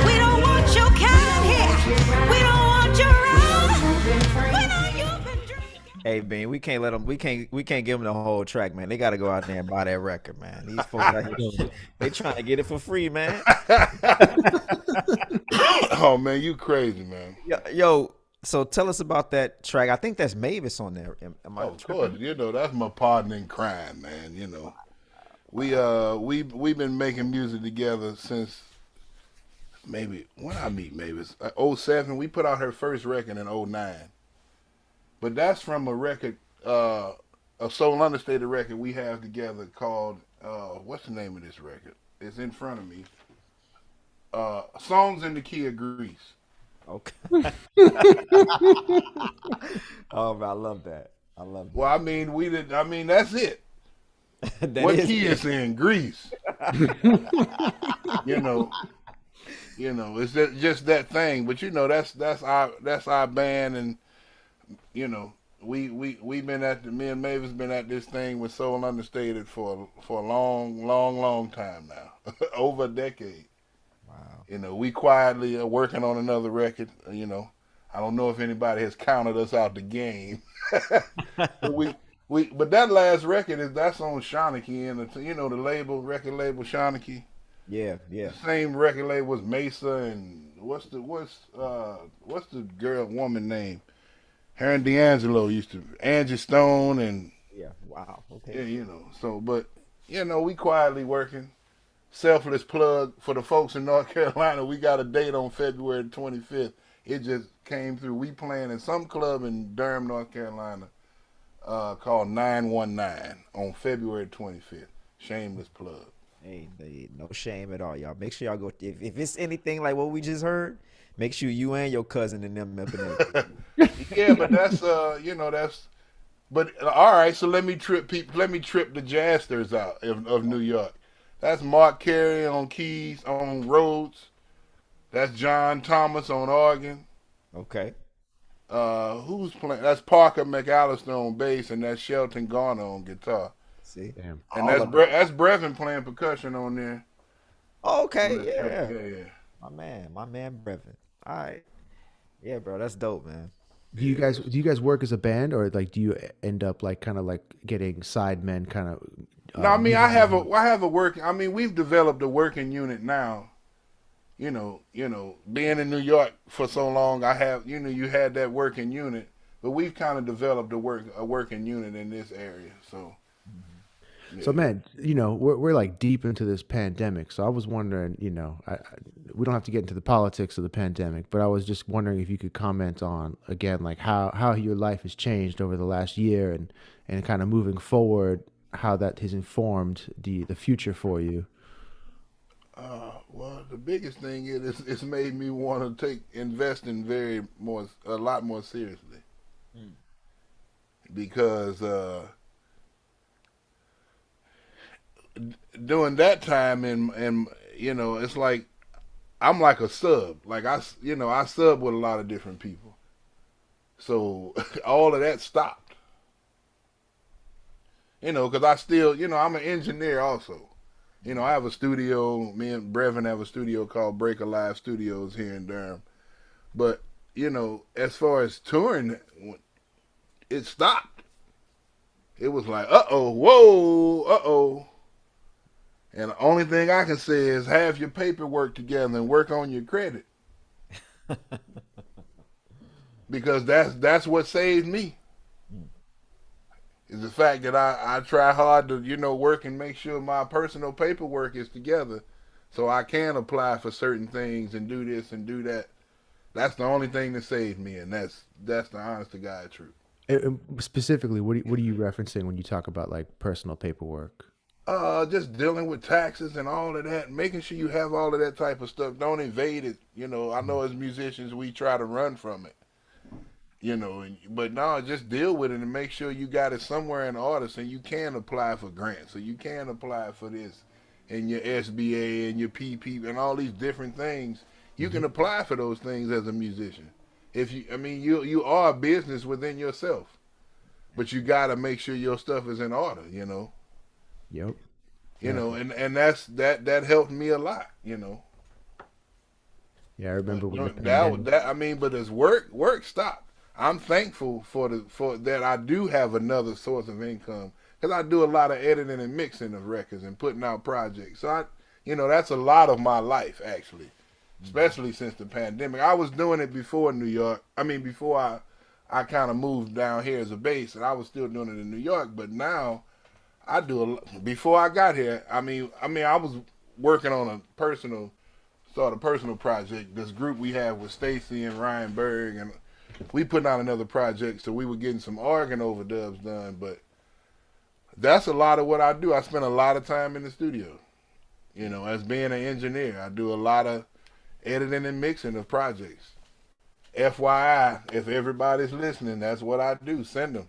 "We don't want your kind here. We don't want your own. We know you've been drinking." Hey man, we can't let them. We can't give them the whole track, man. They got to go out there and buy that record, man. These folks out here, they trying to get it for free, man. Oh man, you crazy, man. Yo, so tell us about that track. I think that's Mavis on there. Am I Oh, of course, that's my partner in crime, man. We've been making music together since maybe when I meet Mavis, 07. We put out her first record in 09. But that's from a record, a soul understated record we have together called what's the name of this record? It's in front of me. Songs in the Key of Grease. Okay. Oh, man, I love that. I love that. Well, I mean, that's it. What key is in Greece? you know, it's just that thing. But that's our band, and we've been me and Mavis been at this thing with Soul Understated for a long time now, over a decade. Wow. We quietly are working on another record. I don't know if anybody has counted us out the game. But that last record that's on Shawnee and the record label Shawnee. Yeah. The same record label was Mesa and what's the woman name? Her and D'Angelo used to Angie Stone and Yeah. Wow. Okay. yeah, but we quietly working. Selfless plug for the folks in North Carolina. We got a date on February 25th. It just came through. We playing in some club in Durham, North Carolina, called 919 on February 25th. Shameless plug. Hey, no shame at all, y'all. Make sure y'all go. If it's anything like what we just heard, make sure you and your cousin and them up in there. Yeah, but that's that's. But all right, so let me trip the jazzers out of New York. That's Mark Carey on keys on Rhodes. That's John Thomas on organ. Okay. Who's playing? That's Parker McAllister on bass, and that's Shelton Garner on guitar. See, Damn. And that's Brevin playing percussion on there. Okay, Yeah, yeah. yeah. My man, Brevin. All right, yeah, bro, that's dope, man. Do you guys work as a band, or like do you end up like kind of like getting sidemen kind of? No, I mean I have a working. I mean we've developed a working unit now. Being in New York for so long, I have you had that working unit, but we've kind of developed a working unit in this area. So. So man, we're like deep into this pandemic. So I was wondering, we don't have to get into the politics of the pandemic, but I was just wondering if you could comment on again, like how your life has changed over the last year and kind of moving forward, how that has informed the future for you. Well, the biggest thing is it's made me want to invest in a lot more seriously, because during that time and it's like I'm like a sub, like I sub with a lot of different people, so all of that stopped, because I still I'm an engineer also. I have a studio. Me and Brevin have a studio called Break Alive Studios here in Durham. But, as far as touring, it stopped. It was like, whoa. And the only thing I can say is have your paperwork together and work on your credit. Because that's what saved me. Is the fact that I try hard to, work and make sure my personal paperwork is together so I can apply for certain things and do this and do that. That's the only thing that saved me, and that's the honest to God truth. And specifically, what are you referencing when you talk about like personal paperwork? Just dealing with taxes and all of that, making sure you have all of that type of stuff. Don't evade it. I know as musicians we try to run from it. But no, just deal with it and make sure you got it somewhere in order so you can apply for grants, so you can apply for this and your SBA and your PP and all these different things. You can apply for those things as a musician. You are a business within yourself, but you got to make sure your stuff is in order, Yep. And that helped me a lot, Yeah, I remember when but as work stopped. I'm thankful for that I do have another source of income, because I do a lot of editing and mixing of records and putting out projects. So that's a lot of my life actually, especially since the pandemic. I was doing it before New York. Before I kind of moved down here as a bass, and I was still doing it in New York. But now I do before I got here. I was working on a personal project. This group we have with Stacy and Ryan Berg, and we putting out another project, so we were getting some organ overdubs done. But that's a lot of what I do. I spend a lot of time in the studio. As being an engineer, I do a lot of editing and mixing of projects. FYI, if everybody's listening, that's what I do. Send them.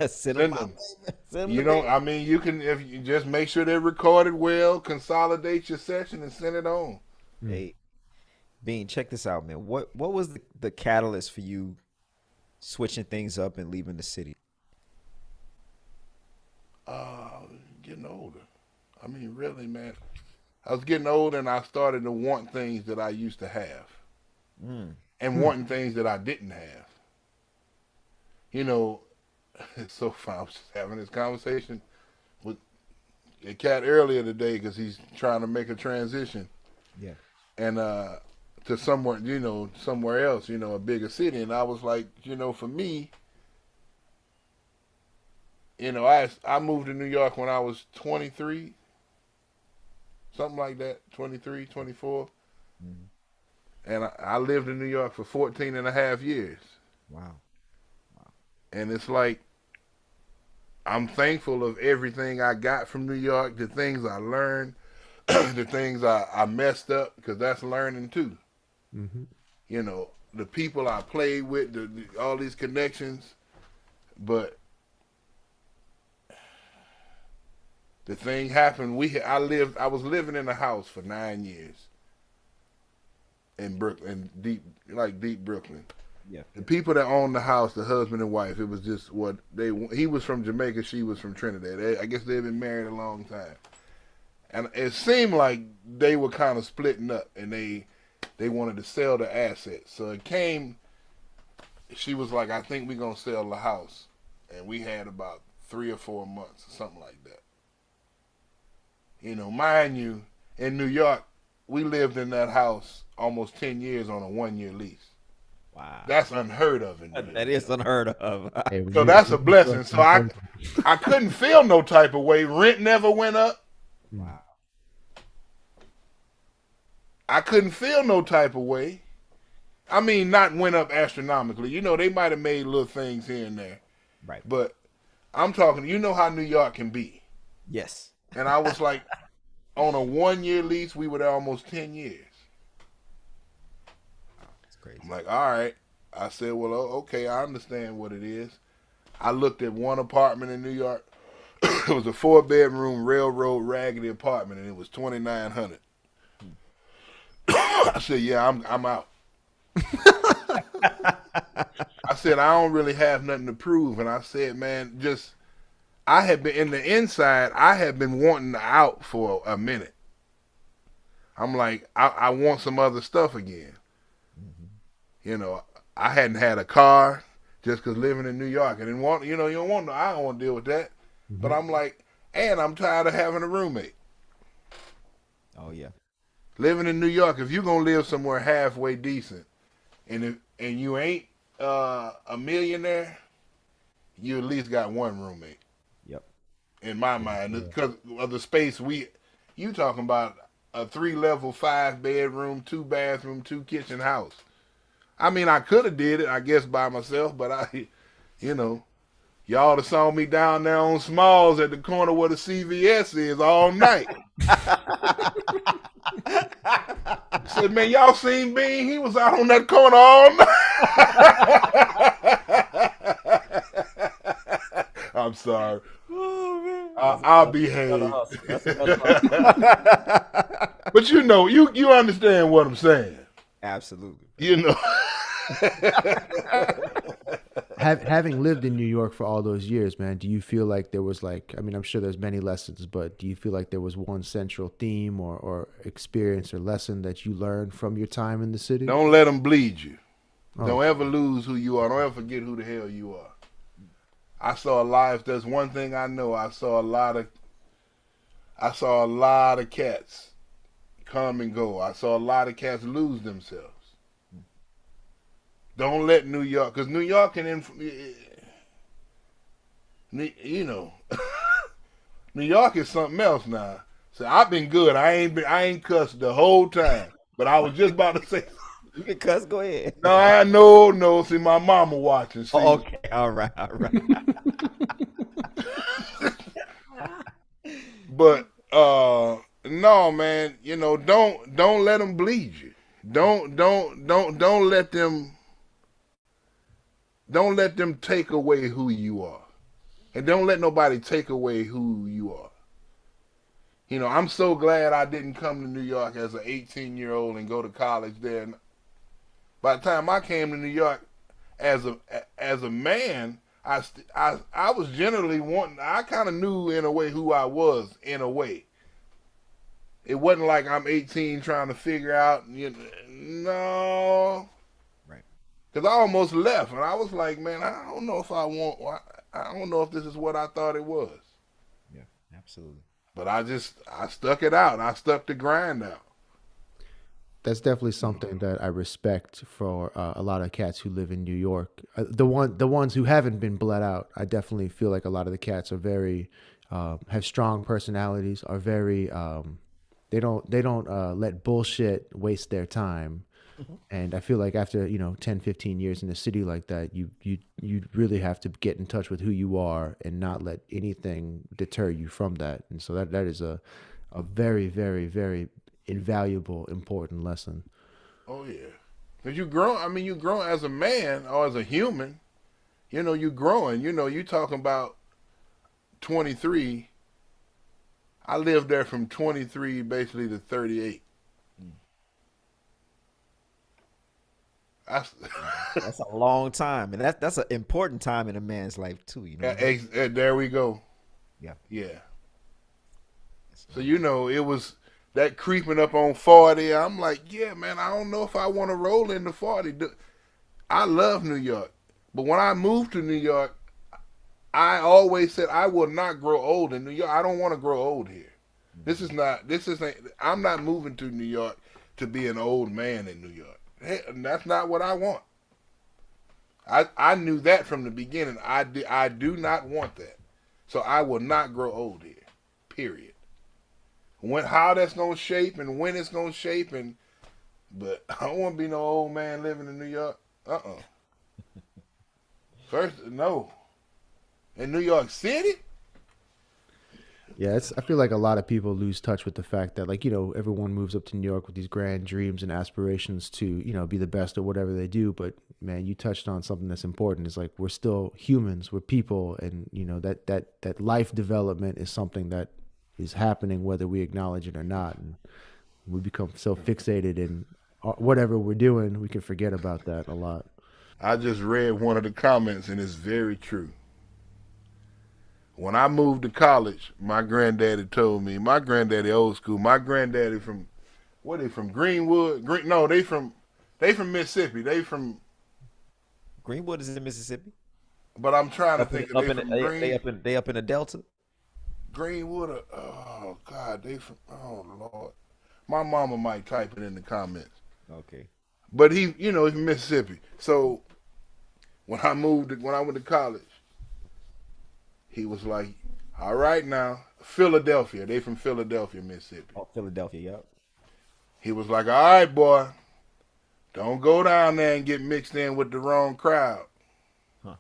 Send them. You can, if you just make sure they're recorded well, consolidate your session and send it on. Hey, Bean, check this out, man. What was the catalyst for you switching things up and leaving the city? Getting older. Really, man. I was getting older, and I started to want things that I used to have, and wanting things that I didn't have. It's so fun. I was just having this conversation with a cat earlier today because he's trying to make a transition. Yeah. And to somewhere else, a bigger city. And I was like, for me, I moved to New York when I was 23, something like that, 23, 24. Mhm. And I lived in New York for 14 and a half years. Wow. And it's like, I'm thankful of everything I got from New York, the things I learned, the things I messed up, because that's learning too. Mm-hmm. The people I played with, all these connections. But the thing happened. I was living in a house for 9 years in Brooklyn, deep Brooklyn. Yeah. The people that owned the house, the husband and wife, it was just he was from Jamaica, she was from Trinidad. I guess they'd been married a long time. And it seemed like they were kind of splitting up, and they wanted to sell the assets. So it came, she was like, I think we're going to sell the house. And we had about 3 or 4 months or something like that. Mind you, in New York, we lived in that house almost 10 years on a 1-year lease. Wow. That's unheard of. That is unheard of. So that's a blessing. So I couldn't feel no type of way. Rent never went up. Wow. I couldn't feel no type of way. I mean, not went up astronomically. They might have made little things here and there. Right. But I'm talking, how New York can be. Yes. And I was like, on a 1-year lease, we were there almost 10 years. That's crazy. I'm like, all right. I said, well, okay, I understand what it is. I looked at one apartment in New York. It was a 4-bedroom railroad raggedy apartment, and it was $2,900. I said, yeah, I'm out. I said, I don't really have nothing to prove. And I said, man, I had been in the inside, I had been wanting out for a minute. I'm like, I want some other stuff again. Mm-hmm. I hadn't had a car just because living in New York. I didn't want, I don't want to deal with that. Mm-hmm. But I'm like, and I'm tired of having a roommate. Oh, yeah. Living in New York, if you're going to live somewhere halfway decent, and you ain't a millionaire, you at least got one roommate. Yep. In my mind, because of the space you talking about a 3-level, 5-bedroom, 2-bathroom, 2-kitchen house. I mean, I could have did it, I guess, by myself, but y'all have saw me down there on Smalls at the corner where the CVS is all night. Said, man, y'all seen Bean? He was out on that corner all night. I'm sorry. Oh, man. I'll behave. But you understand what I'm saying. Absolutely. Having lived in New York for all those years, man, do you feel like there was I'm sure there's many lessons, but do you feel like there was one central theme or experience or lesson that you learned from your time in the city? Don't let them bleed you. Oh. Don't ever lose who you are. Don't ever forget who the hell you are. I saw a lot. If there's one thing I know, I saw a lot of cats come and go. I saw a lot of cats lose themselves. Don't let New York, because New York can, New York is something else now. So I've been good. I ain't cussed the whole time. But I was just about to say. You can cuss. Go ahead. No. See, my mama watching. See. Oh, okay. All right. But no, man. Don't let them bleed you. Don't let them. Don't let them take away who you are. And don't let nobody take away who you are. I'm so glad I didn't come to New York as an 18-year-old and go to college there. And by the time I came to New York as a man, I was generally wanting, I kind of knew in a way who I was in a way. It wasn't like I'm 18 trying to figure out, no. Because I almost left, and I was like, man, I don't know if this is what I thought it was. Yeah, absolutely. But I stuck it out. I stuck the grind out. that's definitely something that I respect for a lot of cats who live in New York. The ones who haven't been bled out, I definitely feel like a lot of the cats are very have strong personalities. Are very they don't let bullshit waste their time. And I feel like after 10, 15 years in a city like that, you really have to get in touch with who you are and not let anything deter you from that. And so that is a very, very, very invaluable, important lesson. Oh yeah, because you grow. I mean, you grow as a man or as a human. You growing. You talking about 23. I lived there from 23 basically to 38. That's a long time, and that's an important time in a man's life too. There we go. Yeah. Yeah. So it was that creeping up on 40. I'm like, yeah, man, I don't know if I want to roll into 40. I love New York, but when I moved to New York, I always said I will not grow old in New York. I don't want to grow old here. I'm not moving to New York to be an old man in New York. Hey, that's not what I want. I knew that from the beginning. I do not want that. So I will not grow old here. Period. How that's gonna shape and when it's gonna shape but I don't want to be no old man living in New York. First, no. In New York City? Yeah, I feel like a lot of people lose touch with the fact that, everyone moves up to New York with these grand dreams and aspirations to, be the best at whatever they do. But man, you touched on something that's important. It's like we're still humans, we're people, and that life development is something that is happening whether we acknowledge it or not. And we become so fixated in whatever we're doing, we can forget about that a lot. I just read one of the comments, and it's very true. When I moved to college, my granddaddy told me, my granddaddy old school, my granddaddy from Greenwood? They from Mississippi. They from Greenwood is in Mississippi. But I'm trying to think they up in the Delta. Greenwood, oh God, oh Lord. My mama might type it in the comments. Okay. But he's from Mississippi. So when I went to college, he was like, all right now, Philadelphia. They from Philadelphia, Mississippi. Oh, Philadelphia, yep. He was like, all right, boy, don't go down there and get mixed in with the wrong crowd. Huh.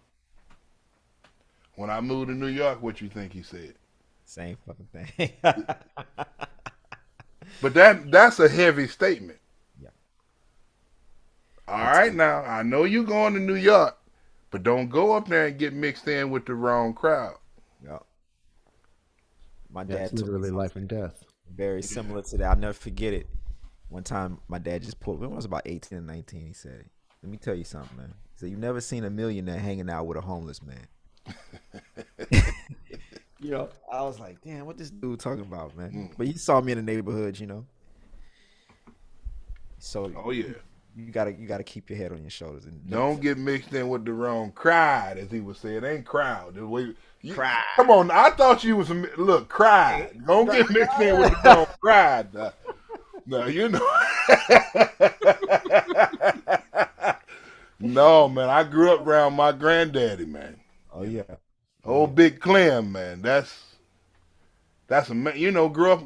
When I moved to New York, what you think he said? Same fucking thing. But that's a heavy statement. Yeah. All right now, I know you going to New York, but don't go up there and get mixed in with the wrong crowd. Yeah. My dad That's literally life and death. Very similar to that. I'll never forget it. One time, my dad just pulled. When I was about 18 and 19, he said, "Let me tell you something, man." He said, "You've never seen a millionaire hanging out with a homeless man." I was like, "Damn, what this dude talking about, man?" But he saw me in the neighborhood, So, oh yeah, you gotta keep your head on your shoulders and don't get mixed in with the wrong crowd, as he would say. It ain't crowd. The way crowd. Come on, I thought you was crowd. Don't get mixed in with the wrong crowd. No, No, man. I grew up around my granddaddy, man. Oh yeah. Old Big Clem, man. That's a grew up.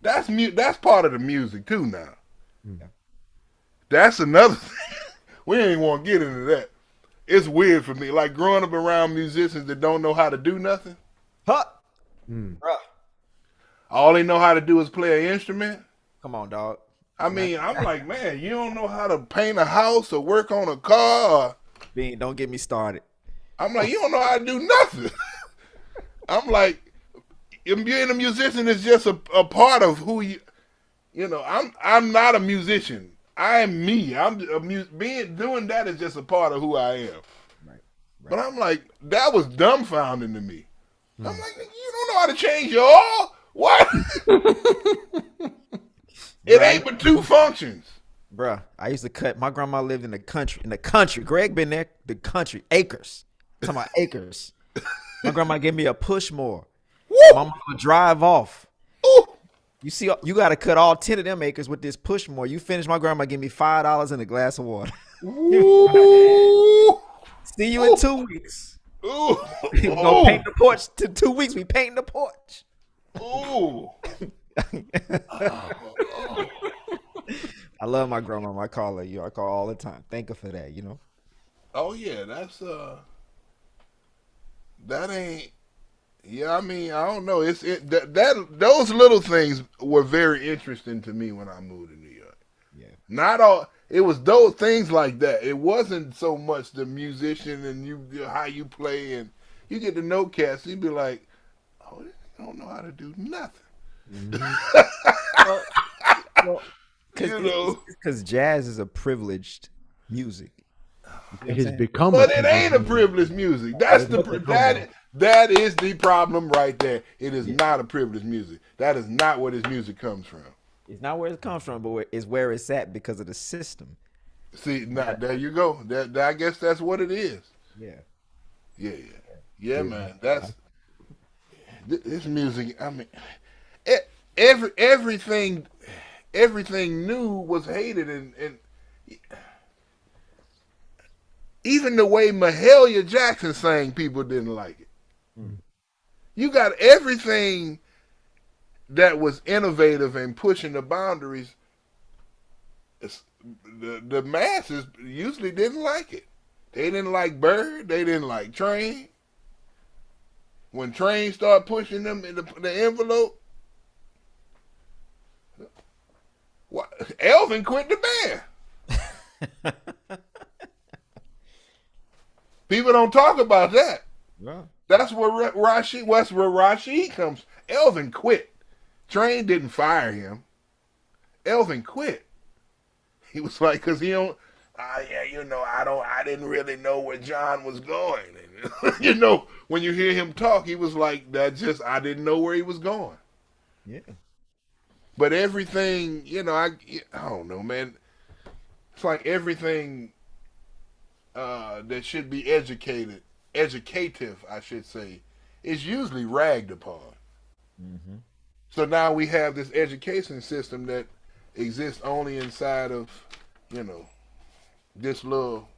That's part of the music too now. Yeah. That's another thing. We ain't want to get into that. It's weird for me, like growing up around musicians that don't know how to do nothing. Huh. Bruh. All they know how to do is play an instrument. Come on, dog. I mean, I'm like, man, you don't know how to paint a house or work on a car. Bean, don't get me started. I'm like, you don't know how to do nothing. I'm like, being a musician is just a part of who you. I'm not a musician. I am me. Doing that is just a part of who I am. Right. But I'm like, that was dumbfounding to me. I'm like, you don't know how to change your oil? What? It ain't but two functions. Bruh, I used to cut. My grandma lived in the country. Greg been there. The country. Acres. I'm talking about acres. My grandma gave me a push more. Woo! My mama would drive off. Ooh. You see, you got to cut all 10 of them acres with this push more. You finish, my grandma give me $5 and a glass of water. Ooh. See you in 2 weeks. Ooh. We gonna paint the porch. 2 weeks, we painting the porch. Ooh. I love my grandma. I call her. I call her all the time. Thank her for that. Oh yeah, that's that ain't. Yeah, I mean, I don't know. That those little things were very interesting to me when I moved to New York. Yeah. Not all. It was those things like that. It wasn't so much the musician and how you play, and you get to know cats. You'd be like, oh, they don't know how to do nothing. Because jazz is a privileged music. It has become, but it ain't a privileged music. That's that is the problem right there. It is not a privileged music. That is not where this music comes from. It's not where it comes from, but it's where it's at because of the system. See, now there you go. That I guess that's what it is. Yeah, man. That's this music. I mean, everything new was hated, and even the way Mahalia Jackson sang, people didn't like it. You got everything that was innovative and pushing the boundaries. The masses usually didn't like it. They didn't like Bird. They didn't like Train. When Train started pushing them in the envelope, Elvin quit the band. People don't talk about that. Yeah. That's where Rashid comes. Elvin quit. Train didn't fire him. Elvin quit. He was like, because he don't. I didn't really know where John was going. And, when you hear him talk, he was like, I didn't know where he was going. Yeah. But everything, I don't know, man. It's like everything that should be educative, I should say, is usually ragged upon. Mm-hmm. So now we have this education system that exists only inside of, this little.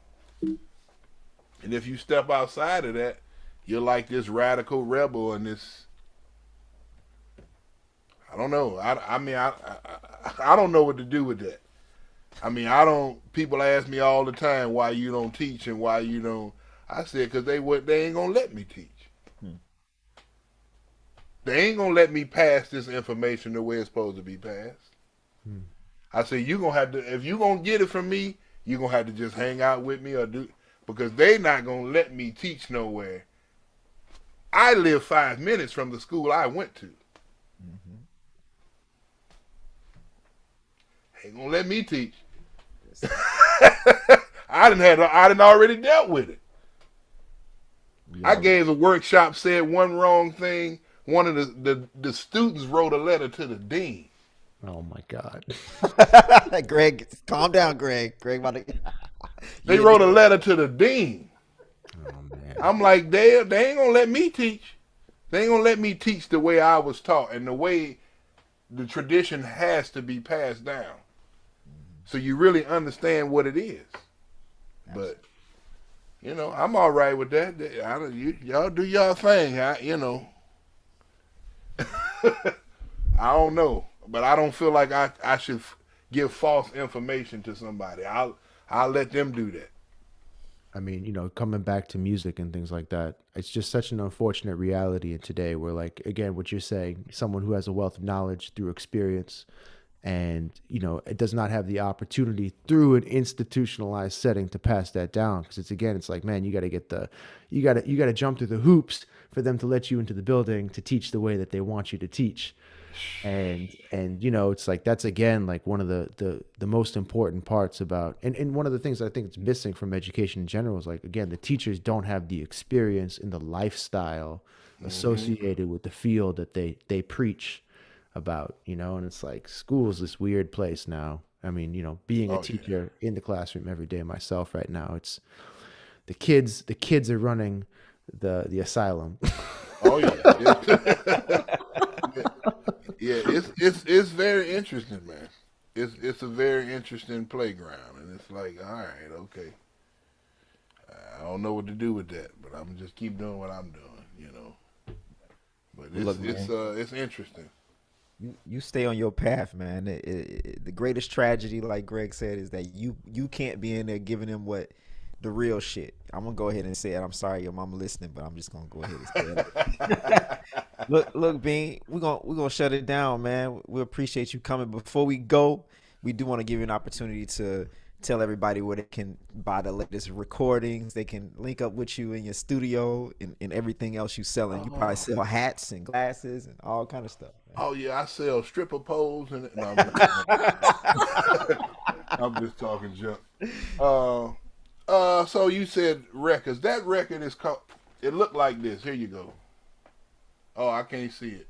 And if you step outside of that, you're like this radical rebel and this. I don't know. I don't know what to do with that. I mean, people ask me all the time why you don't teach and why you don't. I said, because they ain't going to let me teach. They ain't going to let me pass this information the way it's supposed to be passed. I said, you're going to have to, if you're going to get it from me, you're going to have to just hang out with me because they not going to let me teach nowhere. I live 5 minutes from the school I went to. Ain't going to let me teach. I done already dealt with it. Yeah. I gave a workshop, said one wrong thing. One of the students wrote a letter to the dean. Oh my God. Greg, calm down, Greg. They wrote a letter to the dean. Oh man. I'm like, they ain't gonna let me teach. They ain't gonna let me teach the way I was taught and the way the tradition has to be passed down. So you really understand what it is. But I'm all right with that. Y'all do y'all thing. I don't know, but I don't feel like I should give false information to somebody. I'll let them do that. I mean, coming back to music and things like that, it's just such an unfortunate reality in today where, like, again, what you're saying, someone who has a wealth of knowledge through experience and, it does not have the opportunity through an institutionalized setting to pass that down. Because it's like, man, you got to jump through the hoops for them to let you into the building to teach the way that they want you to teach. And it's like, that's again, like one of the most important parts about, and one of the things that I think it's missing from education in general is, like, again, the teachers don't have the experience and the lifestyle associated with the field that they preach about, and it's like, school is this weird place now. I mean, being a teacher in the classroom every day myself right now, it's the kids are running the asylum. Oh yeah. Yeah, it's very interesting, man. It's a very interesting playground, and it's like, all right, okay, I don't know what to do with that, but I'm just keep doing what I'm doing, you know. But Look, man, it's interesting. you stay on your path, man. The greatest tragedy, like Greg said, is that you can't be in there giving them what the real shit. I'm gonna go ahead and say it. I'm sorry your mama listening, but I'm just gonna go ahead and say it. Look, Bean, we're gonna shut it down, man. We appreciate you coming. Before we go, we do want to give you an opportunity to tell everybody where they can buy the latest recordings. They can link up with you in your studio and everything else you selling. You probably sell hats and glasses and all kind of stuff. Oh yeah, I sell stripper poles and no, I'm just talking junk. So you said records. That record is called. It looked like this. Here you go. Oh, I can't see it.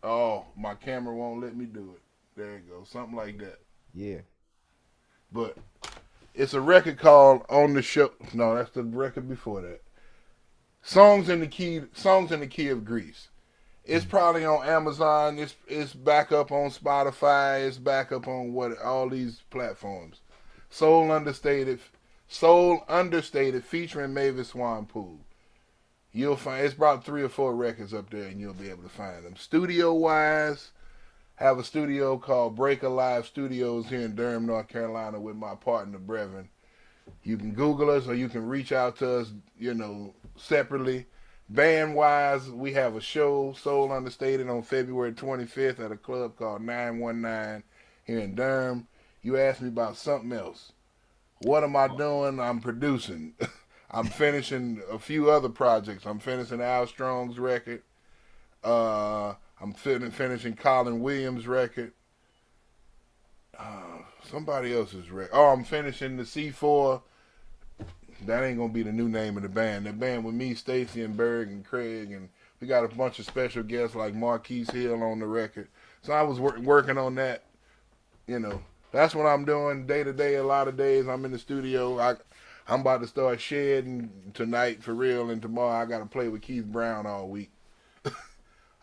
Oh, my camera won't let me do it. There you go. Something like that. Yeah. But it's a record called On the Show. No, that's the record before that. Songs in the Key of Greece. It's probably on Amazon. It's back up on Spotify. It's back up on all these platforms. Soul Understated, featuring Mavis Swanpool. You'll find it's about 3 or 4 records up there, and you'll be able to find them. Studio wise, have a studio called Break Alive Studios here in Durham, North Carolina, with my partner Brevin. You can Google us, or you can reach out to us, separately. Band wise, we have a show, Soul Understated, on February 25th at a club called 919 here in Durham. You asked me about something else. What am I doing? I'm producing. I'm finishing a few other projects. I'm finishing Al Strong's record. I'm finishing Colin Williams' record. Somebody else's record. Oh, I'm finishing the C4. That ain't gonna be the new name of the band. The band with me, Stacy and Berg and Craig, and we got a bunch of special guests like Marquise Hill on the record. So I was working on that. That's what I'm doing day to day. A lot of days I'm in the studio. I'm about to start shedding tonight for real, and tomorrow I got to play with Keith Brown all week.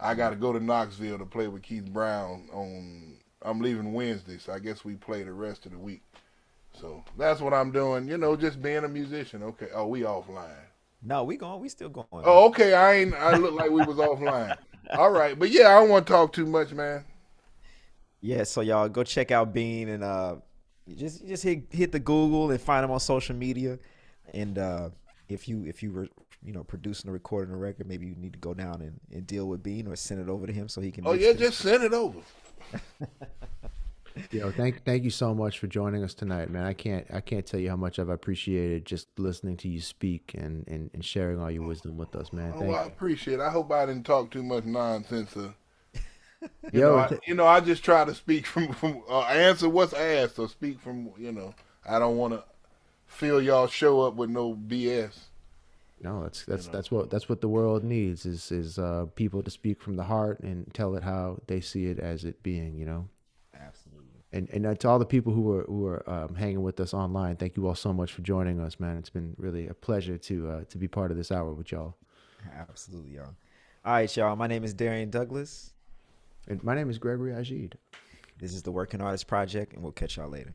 I got to go to Knoxville to play with Keith Brown I'm leaving Wednesday, so I guess we play the rest of the week. So that's what I'm doing, just being a musician. Okay. Oh, we offline. No, we still going. Oh, okay. I look like we was offline. All right. But yeah, I don't want to talk too much, man. Yeah, so y'all go check out Bean and just hit the Google and find him on social media. And if you were producing or recording a record, maybe you need to go down and deal with Bean or send it over to him so he can. Oh yeah, just send it over. Thank you so much for joining us tonight, man. I can't tell you how much I've appreciated just listening to you speak and sharing all your wisdom with us, man. I appreciate it. I hope I didn't talk too much nonsense. I just try to speak from answer what's asked, or speak from I don't want to feel y'all show up with no BS. No, that's what the world needs is people to speak from the heart and tell it how they see it as it being, Absolutely. And to all the people who are hanging with us online, thank you all so much for joining us, man. It's been really a pleasure to be part of this hour with y'all. Absolutely, y'all. All right, y'all. My name is Darrian Douglas. And my name is Gregory Agid. This is the Working Artist Project, and we'll catch y'all later.